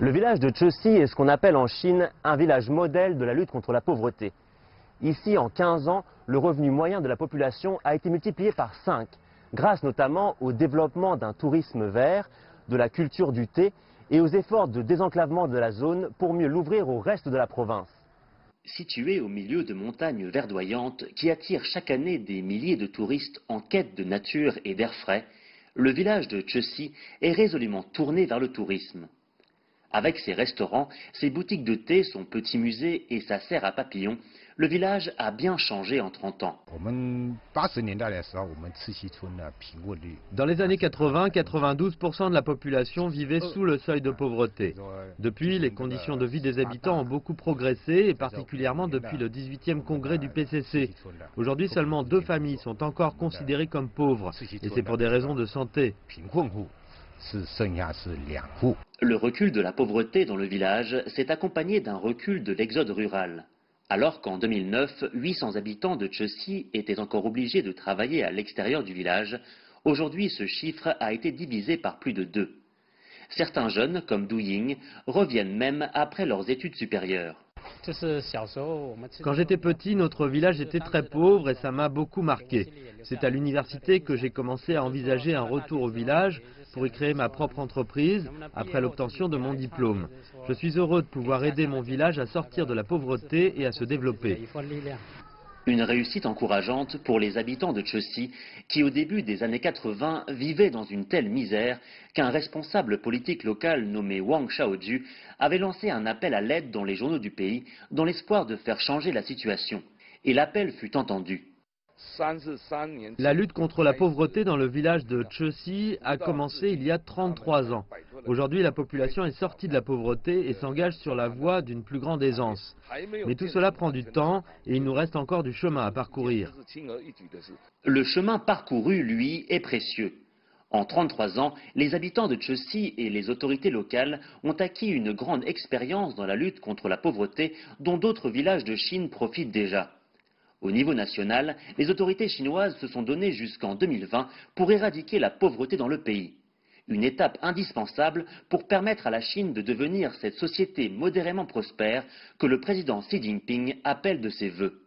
Le village de Chesi est ce qu'on appelle en Chine un village modèle de la lutte contre la pauvreté. Ici, en 15 ans, le revenu moyen de la population a été multiplié par 5, grâce notamment au développement d'un tourisme vert, de la culture du thé et aux efforts de désenclavement de la zone pour mieux l'ouvrir au reste de la province. Situé au milieu de montagnes verdoyantes qui attirent chaque année des milliers de touristes en quête de nature et d'air frais, le village de Chesi est résolument tourné vers le tourisme. Avec ses restaurants, ses boutiques de thé, son petit musée et sa serre à papillons, le village a bien changé en 30 ans. Dans les années 80, 92% de la population vivait sous le seuil de pauvreté. Depuis, les conditions de vie des habitants ont beaucoup progressé, et particulièrement depuis le 18e congrès du PCC. Aujourd'hui, seulement 2 familles sont encore considérées comme pauvres, et c'est pour des raisons de santé. Le recul de la pauvreté dans le village s'est accompagné d'un recul de l'exode rural. Alors qu'en 2009, 800 habitants de Chesi étaient encore obligés de travailler à l'extérieur du village, aujourd'hui ce chiffre a été divisé par plus de 2. Certains jeunes, comme Du Ying, reviennent même après leurs études supérieures. Quand j'étais petit, notre village était très pauvre et ça m'a beaucoup marqué. C'est à l'université que j'ai commencé à envisager un retour au village pour y créer ma propre entreprise après l'obtention de mon diplôme. Je suis heureux de pouvoir aider mon village à sortir de la pauvreté et à se développer. Une réussite encourageante pour les habitants de Chesi qui, au début des années 80, vivaient dans une telle misère qu'un responsable politique local nommé Wang Shaoju avait lancé un appel à l'aide dans les journaux du pays dans l'espoir de faire changer la situation. Et l'appel fut entendu. La lutte contre la pauvreté dans le village de Chesi a commencé il y a 33 ans. Aujourd'hui, la population est sortie de la pauvreté et s'engage sur la voie d'une plus grande aisance. Mais tout cela prend du temps et il nous reste encore du chemin à parcourir. Le chemin parcouru, lui, est précieux. En 33 ans, les habitants de Chesi et les autorités locales ont acquis une grande expérience dans la lutte contre la pauvreté dont d'autres villages de Chine profitent déjà. Au niveau national, les autorités chinoises se sont données jusqu'en 2020 pour éradiquer la pauvreté dans le pays. Une étape indispensable pour permettre à la Chine de devenir cette société modérément prospère que le président Xi Jinping appelle de ses vœux.